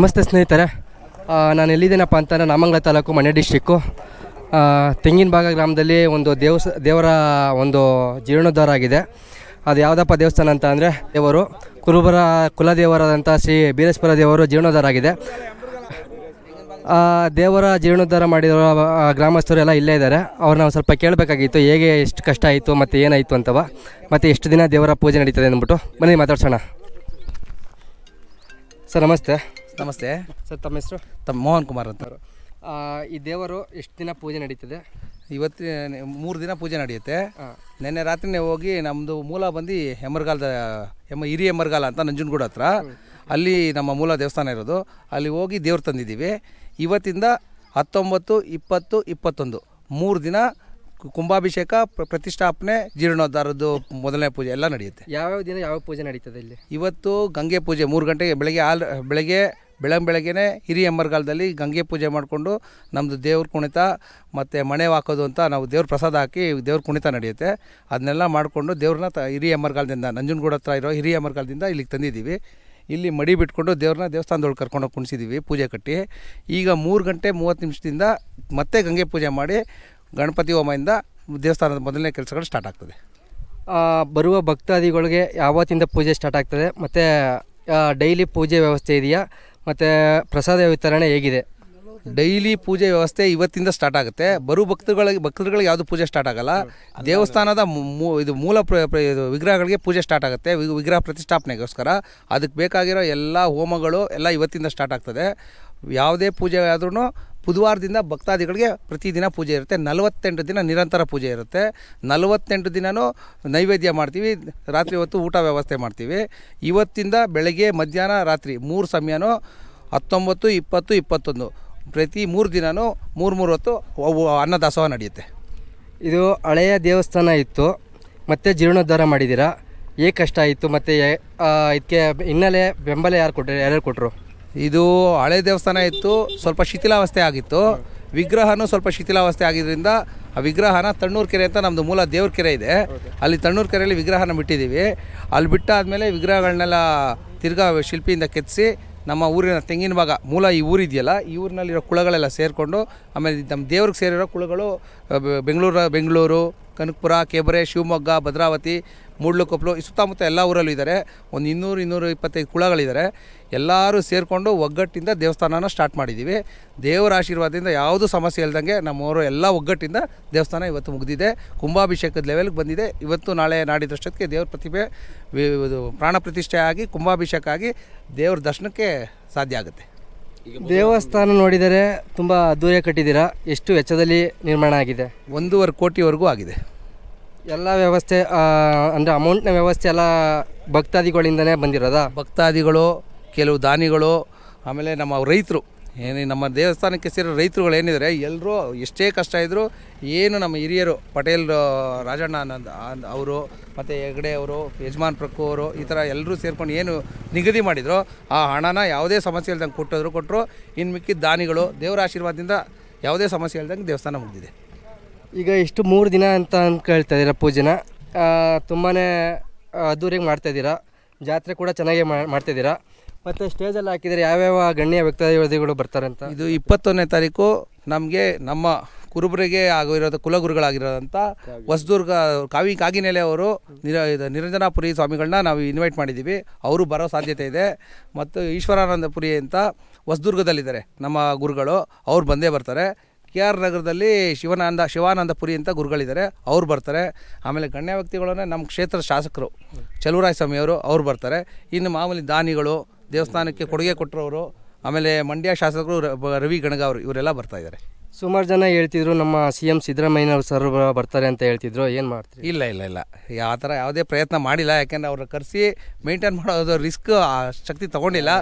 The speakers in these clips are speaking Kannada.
ನಮಸ್ತೆ ಸ್ನೇಹಿತರೆ, ನಾನು ಎಲ್ಲಿದ್ದೀನಪ್ಪ ಅಂತಂದರೆ ನಾಮಂಗಲ ತಾಲೂಕು ಮಂಡ್ಯ ಡಿಸ್ಟಿಕ್ಕು ತೆಂಗಿನಭಾಗ ಗ್ರಾಮದಲ್ಲಿ ಒಂದು ದೇವರ ಒಂದು ಜೀರ್ಣೋದ್ಧಾರ ಆಗಿದೆ. ಅದು ಯಾವುದಪ್ಪ ದೇವಸ್ಥಾನ ಅಂತ ಅಂದರೆ ದೇವರು ಕುಲದೇವರಾದಂಥ ಶ್ರೀ ಬೀರೇಶ್ವರ ದೇವರು ಜೀರ್ಣೋದ್ಧಾರ ಆಗಿದೆ. ದೇವರ ಜೀರ್ಣೋದ್ಧಾರ ಮಾಡಿರೋ ಗ್ರಾಮಸ್ಥರು ಎಲ್ಲ ಇಲ್ಲೇ ಇದ್ದಾರೆ. ಅವ್ರನ್ನ ಒಂದು ಸ್ವಲ್ಪ ಕೇಳಬೇಕಾಗಿತ್ತು, ಹೇಗೆ ಎಷ್ಟು ಕಷ್ಟ ಆಯಿತು ಮತ್ತು ಏನಾಯಿತು ಅಂತವ, ಮತ್ತು ಎಷ್ಟು ದಿನ ದೇವರ ಪೂಜೆ ನಡೀತದೆ ಅಂದ್ಬಿಟ್ಟು ಬನ್ನಿ ಮಾತಾಡ್ಸೋಣ. ಸರ್ ನಮಸ್ತೆ. ನಮಸ್ತೆ ಸರ್, ತಮ್ಮ ಹೆಸರು? ಮೋಹನ್ ಕುಮಾರ್ ಅಂತ. ಈ ದೇವರು ಎಷ್ಟು ದಿನ ಪೂಜೆ ನಡೀತದೆ? ಇವತ್ತು 3 ದಿನ ಪೂಜೆ ನಡೆಯುತ್ತೆ. ನಿನ್ನೆ ರಾತ್ರಿನೇ ಹೋಗಿ ನಮ್ಮದು ಮೂಲ ಬಂದು ಹಿರಿಯ ಎಮ್ಮರ್ಗಾಲ ಅಂತ ನಂಜನಗೂಡು ಹತ್ರ, ಅಲ್ಲಿ ನಮ್ಮ ಮೂಲ ದೇವಸ್ಥಾನ ಇರೋದು. ಅಲ್ಲಿ ಹೋಗಿ ದೇವ್ರು ತಂದಿದ್ದೀವಿ. ಇವತ್ತಿಂದ 19, 20, 21 3 ದಿನ ಕುಂಭಾಭಿಷೇಕ, ಪ್ರತಿಷ್ಠಾಪನೆ, ಜೀರ್ಣೋದ್ಧಾರದ್ದು ಮೊದಲನೇ ಪೂಜೆ ಎಲ್ಲ ನಡೆಯುತ್ತೆ. ಯಾವ್ಯಾವ ದಿನ ಯಾವ ಪೂಜೆ ನಡೀತದೆ ಇಲ್ಲಿ? ಇವತ್ತು ಗಂಗೆ ಪೂಜೆ 3 ಗಂಟೆಗೆ ಬೆಳಗ್ಗೆನೇ ಹಿರಿಯ ಎಮ್ಮರ್ಗಾಲದಲ್ಲಿ ಗಂಗೆ ಪೂಜೆ ಮಾಡಿಕೊಂಡು ನಮ್ಮದು ದೇವ್ರ ಕುಣಿತ ಮತ್ತು ಮಣೆ ಹಾಕೋದು ಅಂತ ನಾವು ದೇವ್ರ ಪ್ರಸಾದ ಹಾಕಿ ದೇವ್ರ ಕುಣಿತ ನಡೆಯುತ್ತೆ. ಅದನ್ನೆಲ್ಲ ಮಾಡಿಕೊಂಡು ದೇವ್ರನ್ನ ಹಿರಿಯ ಎಮ್ಮರ್ಗಾಲದಿಂದ, ನಂಜನಗೂಡು ಹತ್ರ ಇರೋ ಹಿರಿಯ ಎಮ್ಮರ್ಗಾಲದಿಂದ ಇಲ್ಲಿಗೆ ತಂದಿದ್ದೀವಿ. ಇಲ್ಲಿ ಮಡಿ ಬಿಟ್ಕೊಂಡು ದೇವ್ರನ್ನ ದೇವಸ್ಥಾನದೊಳಗೆ ಕರ್ಕೊಂಡೋಗಿ ಕುಣಿಸಿದ್ದೀವಿ ಪೂಜೆ ಕಟ್ಟಿ. ಈಗ 3 ಗಂಟೆ 30 ನಿಮಿಷದಿಂದ ಮತ್ತೆ ಗಂಗೆ ಪೂಜೆ ಮಾಡಿ ಗಣಪತಿ ಹೋಮದಿಂದ ದೇವಸ್ಥಾನದ ಮೊದಲನೇ ಕೆಲಸಗಳು ಸ್ಟಾರ್ಟ್ ಆಗ್ತದೆ. ಬರುವ ಭಕ್ತಾದಿಗಳಿಗೆ ಯಾವತ್ತಿಂದ ಪೂಜೆ ಸ್ಟಾರ್ಟ್ ಆಗ್ತದೆ, ಮತ್ತು ಡೈಲಿ ಪೂಜೆ ವ್ಯವಸ್ಥೆ ಇದೆಯಾ, ಮತ್ತು ಪ್ರಸಾದ ವಿತರಣೆ ಹೇಗಿದೆ? ಡೈಲಿ ಪೂಜೆ ವ್ಯವಸ್ಥೆ ಇವತ್ತಿಂದ ಸ್ಟಾರ್ಟ್ ಆಗುತ್ತೆ. ಬರೋ ಭಕ್ತರುಗಳಿಗೆ ಯಾವುದು ಪೂಜೆ ಸ್ಟಾರ್ಟ್ ಆಗಲ್ಲ. ದೇವಸ್ಥಾನದ ಇದು ಮೂಲ ಇದು ವಿಗ್ರಹಗಳಿಗೆ ಪೂಜೆ ಸ್ಟಾರ್ಟ್ ಆಗುತ್ತೆ. ವಿಗ್ರಹ ಪ್ರತಿಷ್ಠಾಪನೆಗೋಸ್ಕರ ಅದಕ್ಕೆ ಬೇಕಾಗಿರೋ ಎಲ್ಲ ಹೋಮಗಳು ಎಲ್ಲ ಇವತ್ತಿಂದ ಸ್ಟಾರ್ಟ್ ಆಗ್ತದೆ. ಯಾವುದೇ ಪೂಜೆ ಆದ್ರೂ ಬುಧವಾರದಿಂದ ಭಕ್ತಾದಿಗಳಿಗೆ ಪ್ರತಿದಿನ ಪೂಜೆ ಇರುತ್ತೆ. 48 ದಿನ ನಿರಂತರ ಪೂಜೆ ಇರುತ್ತೆ. 48 ದಿನವೂ ನೈವೇದ್ಯ ಮಾಡ್ತೀವಿ. ರಾತ್ರಿ ಹೊತ್ತು ಊಟ ವ್ಯವಸ್ಥೆ ಮಾಡ್ತೀವಿ. ಇವತ್ತಿಂದ ಬೆಳಗ್ಗೆ, ಮಧ್ಯಾಹ್ನ, ರಾತ್ರಿ 3 ಸಮಯನೂ 19, 20, 21 ಪ್ರತಿ 3 ದಿನವೂ 3 ಹೊತ್ತು ಅನ್ನದಾಸೋಹ ನಡೆಯುತ್ತೆ. ಇದು ಹಳೆಯ ದೇವಸ್ಥಾನ ಇತ್ತು, ಮತ್ತು ಜೀರ್ಣೋದ್ಧಾರ ಮಾಡಿದ್ದೀರಾ. ಹೇಗೆ ಕಷ್ಟ ಆಯಿತು, ಮತ್ತು ಇದಕ್ಕೆ ಹಿನ್ನೆಲೆ ಬೆಂಬಲ ಯಾರ್ಯಾರು ಕೊಟ್ಟರು? ಇದು ಹಳೆ ದೇವಸ್ಥಾನ ಇತ್ತು, ಸ್ವಲ್ಪ ಶಿಥಿಲಾವಸ್ಥೆ ಆಗಿತ್ತು. ವಿಗ್ರಹನೂ ಸ್ವಲ್ಪ ಶಿಥಿಲಾವಸ್ಥೆ ಆಗಿದ್ದರಿಂದ ಆ ವಿಗ್ರಹನ ತಣ್ಣೂರು ಕೆರೆ ಅಂತ ನಮ್ಮದು ಮೂಲ ದೇವ್ರ ಕೆರೆ ಇದೆ, ಅಲ್ಲಿ ತಣ್ಣೂರು ಕೆರೆಯಲ್ಲಿ ವಿಗ್ರಹನ ಬಿಟ್ಟಿದ್ದೀವಿ. ಅಲ್ಲಿ ಬಿಟ್ಟಾದಮೇಲೆ ವಿಗ್ರಹಗಳನ್ನೆಲ್ಲ ತಿರ್ಗಾ ಶಿಲ್ಪಿಯಿಂದ ಕೆತ್ತಿಸಿ ನಮ್ಮ ಊರಿನ ತೆಂಗಿನಭಾಗ ಮೂಲ ಈ ಊರಿದೆಯಲ್ಲ, ಈ ಊರಿನಲ್ಲಿರೋ ಕುಳಗಳೆಲ್ಲ ಸೇರಿಕೊಂಡು, ಆಮೇಲೆ ನಮ್ಮ ದೇವ್ರಿಗೆ ಸೇರಿರೋ ಕುಳಗಳು ಬೆಂಗಳೂರು, ಕನಕಪುರ, ಕೆಬರೆ, ಶಿವಮೊಗ್ಗ, ಭದ್ರಾವತಿ, ಮೂಡ್ಲುಕೊಪ್ಪಲು, ಈ ಸುತ್ತಮುತ್ತ ಎಲ್ಲ ಊರಲ್ಲೂ ಇದ್ದಾರೆ. ಒಂದು 200-225 ಕುಳಗಳಿದ್ದಾರೆ. ಎಲ್ಲರೂ ಸೇರಿಕೊಂಡು ಒಗ್ಗಟ್ಟಿಂದ ದೇವಸ್ಥಾನನ ಸ್ಟಾರ್ಟ್ ಮಾಡಿದ್ದೀವಿ. ದೇವರ ಆಶೀರ್ವಾದದಿಂದ ಯಾವುದೂ ಸಮಸ್ಯೆ ಇಲ್ದಂಗೆ ನಮ್ಮವರು ಎಲ್ಲ ಒಗ್ಗಟ್ಟಿಂದ ದೇವಸ್ಥಾನ ಇವತ್ತು ಮುಗಿದಿದೆ. ಕುಂಭಾಭಿಷೇಕದ ಲೆವೆಲ್ಗೆ ಬಂದಿದೆ. ಇವತ್ತು ನಾಳೆ ನಾಡಿದ್ದಷ್ಟೊತ್ತಿಗೆ ದೇವ್ರ ಪ್ರತಿಭೆ ಪ್ರಾಣ ಪ್ರತಿಷ್ಠೆ ಆಗಿ ಕುಂಭಾಭಿಷೇಕ ಆಗಿ ದೇವ್ರ ದರ್ಶನಕ್ಕೆ ಸಾಧ್ಯ ಆಗುತ್ತೆ. ದೇವಸ್ಥಾನ ನೋಡಿದರೆ ತುಂಬ ಅದ್ದೂರಿಯಾಗಿ ಕಟ್ಟಿದ್ದೀರಾ. ಎಷ್ಟು ವೆಚ್ಚದಲ್ಲಿ ನಿರ್ಮಾಣ ಆಗಿದೆ? 1.5 ಕೋಟಿವರೆಗೂ ಆಗಿದೆ. ಎಲ್ಲ ವ್ಯವಸ್ಥೆ ಅಂದರೆ ಅಮೌಂಟ್ನ ವ್ಯವಸ್ಥೆ ಎಲ್ಲ ಭಕ್ತಾದಿಗಳಿಂದನೇ ಬಂದಿರೋದಾ? ಭಕ್ತಾದಿಗಳು, ಕೆಲವು ದಾನಿಗಳು, ಆಮೇಲೆ ನಮ್ಮ ರೈತರು, ನಮ್ಮ ದೇವಸ್ಥಾನಕ್ಕೆ ಸೇರೋ ರೈತರುಗಳು ಏನಿದ್ದಾರೆ, ಎಲ್ಲರೂ ಎಷ್ಟೇ ಕಷ್ಟ ಇದ್ದರೂ ಏನು ನಮ್ಮ ಹಿರಿಯರು ಪಟೇಲ್ ರಾಜಣ್ಣ ಅವರು ಮತ್ತು ಹೆಗಡೆ ಅವರು, ಯಜಮಾನ್ ಪ್ರಕ್ಕು ಅವರು, ಈ ಥರ ಎಲ್ಲರೂ ಸೇರ್ಕೊಂಡು ಏನು ನಿಗದಿ ಮಾಡಿದ್ರು ಆ ಹಣನ ಯಾವುದೇ ಸಮಸ್ಯೆ ಇಲ್ದಂಗೆ ಕೊಟ್ಟರು. ಇನ್ನು ಮಿಕ್ಕಿದ ದಾನಿಗಳು ದೇವರ ಆಶೀರ್ವಾದದಿಂದ ಯಾವುದೇ ಸಮಸ್ಯೆ ಇಲ್ದಂಗೆ ದೇವಸ್ಥಾನ ಮುಗಿದಿದೆ. ಈಗ ಇಷ್ಟು 3 ದಿನ ಅಂತ ಕೇಳ್ತಾ ಇದ್ದೀರಾ ಪೂಜೆನ, ತುಂಬಾ ಅದ್ದೂರಿಯಾಗಿ ಮಾಡ್ತಾಯಿದ್ದೀರಾ. ಜಾತ್ರೆ ಕೂಡ ಚೆನ್ನಾಗಿ ಮಾಡ್ತಾಯಿದ್ದೀರಾ. ಮತ್ತು ಸ್ಟೇಜಲ್ಲಿ ಹಾಕಿದರೆ ಯಾವ್ಯಾವ ಗಣ್ಯ ವ್ಯಕ್ತಿಗಳು ಬರ್ತಾರಂತ? ಇದು 21ನೇ ತಾರೀಕು ನಮಗೆ ನಮ್ಮ ಕುರುಬರಿಗೆ ಕುಲಗುರುಗಳಾಗಿರೋದಂಥ ಹೊಸದುರ್ಗ ಕಾಗಿನೆಲೆ ಅವರು ನಿರಂಜನಾಪುರಿ ಸ್ವಾಮಿಗಳನ್ನ ನಾವು ಇನ್ವೈಟ್ ಮಾಡಿದ್ದೀವಿ. ಅವರು ಬರೋ ಸಾಧ್ಯತೆ ಇದೆ. ಮತ್ತು ಈಶ್ವರಾನಂದಪುರಿ ಅಂತ ಹೊಸದುರ್ಗದಲ್ಲಿದ್ದಾರೆ ನಮ್ಮ ಗುರುಗಳು, ಅವ್ರು ಬಂದೇ ಬರ್ತಾರೆ. KR ನಗರದಲ್ಲಿ ಶಿವಾನಂದಪುರಿ ಅಂತ ಗುರುಗಳಿದ್ದಾರೆ, ಅವ್ರು ಬರ್ತಾರೆ. ಆಮೇಲೆ ಗಣ್ಯ ವ್ಯಕ್ತಿಗಳನ್ನೇ ನಮ್ಮ ಕ್ಷೇತ್ರದ ಶಾಸಕರು ಚಲುವರಾಯ ಸ್ವಾಮಿಯವರು ಅವ್ರು ಬರ್ತಾರೆ. ಇನ್ನು ಮಾಮೂಲಿ ದಾನಿಗಳು, ದೇವಸ್ಥಾನಕ್ಕೆ ಕೊಡುಗೆ ಕೊಟ್ಟರವರು, ಆಮೇಲೆ ಮಂಡ್ಯ ಶಾಸಕರು ರವಿ ಗಣಗ ಅವರು, ಇವರೆಲ್ಲ ಬರ್ತಾಯಿದ್ದಾರೆ. ಸುಮಾರು ಜನ ಹೇಳ್ತಿದ್ರು ನಮ್ಮ CM ಸಿದ್ದರಾಮಯ್ಯನವರು ಸರ್ ಬರ್ತಾರೆ ಅಂತ ಹೇಳ್ತಿದ್ರು. ಏನು ಮಾಡ್ತೀರಿ? ಇಲ್ಲ ಆ ಥರ ಯಾವುದೇ ಪ್ರಯತ್ನ ಮಾಡಿಲ್ಲ. ಯಾಕೆಂದರೆ ಅವ್ರನ್ನ ಕರೆಸಿ ಮೇಂಟೈನ್ ಮಾಡೋದು ರಿಸ್ಕ್ ಶಕ್ತಿ ತೊಗೊಂಡಿಲ್ಲ.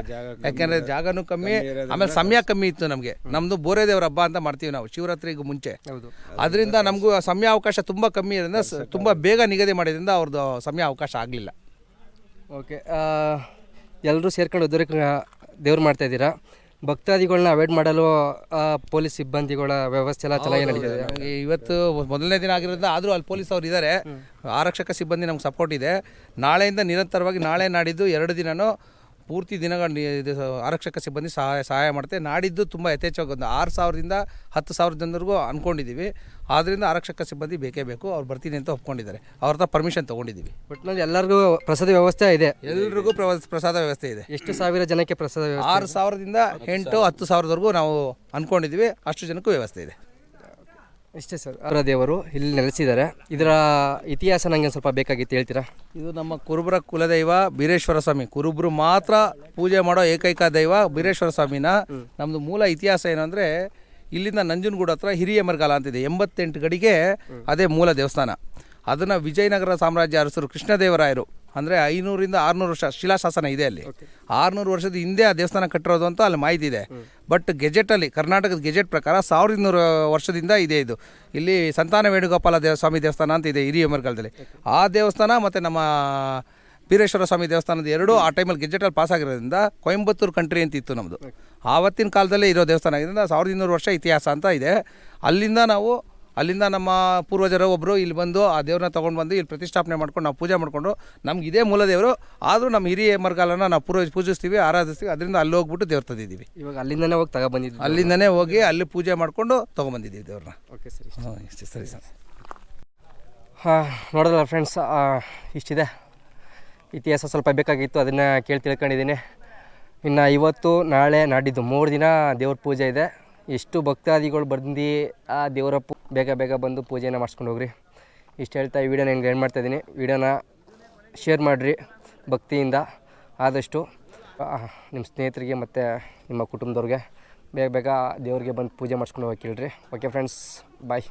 ಯಾಕೆಂದರೆ ಜಾಗನೂ ಕಮ್ಮಿ, ಆಮೇಲೆ ಸಮಯ ಕಮ್ಮಿ ಇತ್ತು ನಮಗೆ. ನಮ್ಮದು ಬೋರೆ ದೇವ್ರ ಹಬ್ಬ ಅಂತ ಮಾಡ್ತೀವಿ ನಾವು ಶಿವರಾತ್ರಿಗೂ ಮುಂಚೆ. ಅದರಿಂದ ನಮಗೂ ಸಮಯ ಅವಕಾಶ ತುಂಬ ಕಮ್ಮಿ ಇರೋದ್ರಿಂದ ತುಂಬ ಬೇಗ ನಿಗದಿ ಮಾಡಿದ್ರಿಂದ ಅವ್ರದ್ದು ಸಮಯ ಅವಕಾಶ ಆಗಲಿಲ್ಲ. ಓಕೆ, ಎಲ್ಲರೂ ಸೇರ್ಕೊಂಡು ದೇವ್ರು ಮಾಡ್ತಾಯಿದ್ದೀರಾ. ಭಕ್ತಾದಿಗಳನ್ನ ಅವಾಯ್ಡ್ ಮಾಡಲು ಪೊಲೀಸ್ ಸಿಬ್ಬಂದಿಗಳ ವ್ಯವಸ್ಥೆ ಎಲ್ಲ ಚೆನ್ನಾಗಿ ನಡೀತಿದೆ. ಇವತ್ತು ಮೊದಲನೇ ದಿನ ಆಗಿರೋದ್ರಿಂದ ಆದರೂ ಅಲ್ಲಿ ಪೊಲೀಸ್ ಅವರು ಇದ್ದಾರೆ, ಆರಕ್ಷಕ ಸಿಬ್ಬಂದಿ ನಮ್ಗೆ ಸಪೋರ್ಟ್ ಇದೆ. ನಾಳೆಯಿಂದ ನಿರಂತರವಾಗಿ ನಾಳೆ ನಾಡಿದ್ದು 2 ದಿನವೂ ಪೂರ್ತಿ ದಿನಗಳು ಇದು ಆರಕ್ಷಕ ಸಿಬ್ಬಂದಿ ಸಹಾಯ ಮಾಡುತ್ತೆ. ನಾಡಿದ್ದು ತುಂಬ ಯಥೇಚ್ಛವಾಗಿ ಒಂದು 6,000ದಿಂದ 10,000 ಜನರಿಗೂ ಅಂದ್ಕೊಂಡಿದ್ದೀವಿ. ಆದ್ದರಿಂದ ಆರಕ್ಷಕ ಸಿಬ್ಬಂದಿ ಬೇಕೇ ಬೇಕು. ಅವ್ರು ಬರ್ತೀನಿ ಅಂತ ಒಪ್ಕೊಂಡಿದ್ದಾರೆ. ಅವ್ರ ಹತ್ರ ಪರ್ಮಿಷನ್ ತೊಗೊಂಡಿದ್ದೀವಿ. ಒಟ್ಟಿನಲ್ಲಿ ಎಲ್ಲರಿಗೂ ಪ್ರಸಾದ ವ್ಯವಸ್ಥೆ ಇದೆ. ಎಲ್ರಿಗೂ ಪ್ರಸಾದ ವ್ಯವಸ್ಥೆ ಇದೆ. ಎಷ್ಟು ಸಾವಿರ ಜನಕ್ಕೆ ಪ್ರಸಾದ ವ್ಯವಸ್ಥೆ? 6,000ದಿಂದ 8,000-10,000ವರೆಗೂ ನಾವು ಅಂದ್ಕೊಂಡಿದ್ದೀವಿ. ಅಷ್ಟು ಜನಕ್ಕೂ ವ್ಯವಸ್ಥೆ ಇದೆ. ಇಷ್ಟೇ ಸರ್. ಅವರ ದೇವರು ಇಲ್ಲಿ ನೆಲೆಸಿದ್ದಾರೆ. ಇದರ ಇತಿಹಾಸ ನನಗೆ ಸ್ವಲ್ಪ ಬೇಕಾಗಿತ್ತು, ಹೇಳ್ತೀರಾ? ಇದು ನಮ್ಮ ಕುರುಬರ ಕುಲದೈವ ಬೀರೇಶ್ವರ ಸ್ವಾಮಿ. ಕುರುಬರು ಮಾತ್ರ ಪೂಜೆ ಮಾಡೋ ಏಕೈಕ ದೈವ ಬೀರೇಶ್ವರ ಸ್ವಾಮಿನ. ನಮ್ಮದು ಮೂಲ ಇತಿಹಾಸ ಏನಂದರೆ, ಇಲ್ಲಿಂದ ನಂಜನಗೂಡು ಹತ್ರ ಹಿರಿಯ ಮರಗಾಲ ಅಂತಿದೆ, 88 ಗಡಿಗೆ ಅದೇ ಮೂಲ ದೇವಸ್ಥಾನ. ಅದನ್ನು ವಿಜಯನಗರ ಸಾಮ್ರಾಜ್ಯ ಅರಸರು ಕೃಷ್ಣದೇವರಾಯರು ಅಂದರೆ 500ರಿಂದ 600 ವರ್ಷ ಶಿಲಾಶಾಸನ ಇದೆ ಅಲ್ಲಿ. 600 ವರ್ಷದ ಹಿಂದೆ ಆ ದೇವಸ್ಥಾನ ಕಟ್ಟಿರೋದು ಅಂತ ಅಲ್ಲಿ ಮಾಹಿತಿ ಇದೆ. ಬಟ್ ಗೆಜೆಟಲ್ಲಿ, ಕರ್ನಾಟಕದ ಗೆಜೆಟ್ ಪ್ರಕಾರ 1200 ವರ್ಷದಿಂದ ಇದೆ ಇದು. ಇಲ್ಲಿ ಸಂತಾನ ವೇಣುಗೋಪಾಲ ಸ್ವಾಮಿ ದೇವಸ್ಥಾನ ಅಂತ ಇದೆ ಹಿರಿಯ ಮರಗಾಲದಲ್ಲಿ. ಆ ದೇವಸ್ಥಾನ ಮತ್ತು ನಮ್ಮ ಬೀರೇಶ್ವರ ಸ್ವಾಮಿ ದೇವಸ್ಥಾನದ ಎರಡೂ ಆ ಟೈಮಲ್ಲಿ ಗೆಜೆಟಲ್ಲಿ ಪಾಸ್ ಆಗಿರೋದ್ರಿಂದ ಕೊಯಂಬತ್ತೂರು ಕಂಟ್ರಿ ಅಂತ ಇತ್ತು ನಮ್ಮದು. ಆವತ್ತಿನ ಕಾಲದಲ್ಲೇ ಇರೋ ದೇವಸ್ಥಾನ ಆಗಿದ್ದರಿಂದ 1200 ವರ್ಷ ಇತಿಹಾಸ ಅಂತ ಇದೆ. ಅಲ್ಲಿಂದ ನಮ್ಮ ಪೂರ್ವಜರು ಒಬ್ಬರು ಇಲ್ಲಿ ಬಂದು ಆ ದೇವ್ರನ್ನ ತೊಗೊಂಡು ಬಂದು ಇಲ್ಲಿ ಪ್ರತಿಷ್ಠಾಪನೆ ಮಾಡ್ಕೊಂಡು ನಾವು ಪೂಜೆ ಮಾಡಿಕೊಂಡು, ನಮ್ಗೆ ಇದೇ ಮೂಲ ದೇವರು ಆದರೂ ನಮ್ಮ ಹಿರಿಯ ಮರಗಾಲನ ನಾವು ಪೂಜಿಸ್ತೀವಿ, ಆರಾಧಿಸ್ತೀವಿ. ಅದರಿಂದ ಅಲ್ಲಿ ಹೋಗ್ಬಿಟ್ಟು ದೇವ್ರು ತಂದಿದ್ದೀವಿ. ಇವಾಗ ಅಲ್ಲಿಂದನೇ ಹೋಗಿ ತಗೊಬಂದಿದ್ದೀವಿ. ಅಲ್ಲಿಂದನೇ ಹೋಗಿ ಅಲ್ಲಿ ಪೂಜೆ ಮಾಡಿಕೊಂಡು ತೊಗೊಂಬಂದಿದ್ದೀವಿ ದೇವ್ರನ್ನ. ಓಕೆ ಸರಿ. ಇಷ್ಟೇ ಸರಿ ಸರ್. ನೋಡೋದಲ್ಲ ಫ್ರೆಂಡ್ಸ್, ಇಷ್ಟಿದೆ ಇತಿಹಾಸ. ಸ್ವಲ್ಪ ಬೇಕಾಗಿತ್ತು, ಅದನ್ನು ತಿಳ್ಕೊಂಡಿದ್ದೀನಿ. ಇನ್ನು ಇವತ್ತು ನಾಳೆ ನಾಡಿದ್ದು 3 ದಿನ ದೇವ್ರ ಪೂಜೆ ಇದೆ. ಎಷ್ಟು ಭಕ್ತಾದಿಗಳು ಬಂದು ಆ ದೇವರ ಬೇಗ ಬಂದು ಪೂಜೆನ ಮಾಡಿಸ್ಕೊಂಡು ಹೋಗ್ರಿ. ಇಷ್ಟು ಹೇಳ್ತಾ ಈ ವಿಡಿಯೋನ ಹೆಂಗೆ ಎಂಡ್ ಮಾಡ್ತಾಯಿದ್ದೀನಿ. ವಿಡಿಯೋನ ಶೇರ್ ಮಾಡಿರಿ ಭಕ್ತಿಯಿಂದ ಆದಷ್ಟು. ನಿಮ್ಮ ಸ್ನೇಹಿತರಿಗೆ ಮತ್ತು ನಿಮ್ಮ ಕುಟುಂಬದವ್ರಿಗೆ ಬೇಗ ದೇವ್ರಿಗೆ ಬಂದು ಪೂಜೆ ಮಾಡಿಸ್ಕೊಂಡು ಹೋಗಿ ಕೇಳ್ರಿ. ಓಕೆ ಫ್ರೆಂಡ್ಸ್, ಬಾಯ್.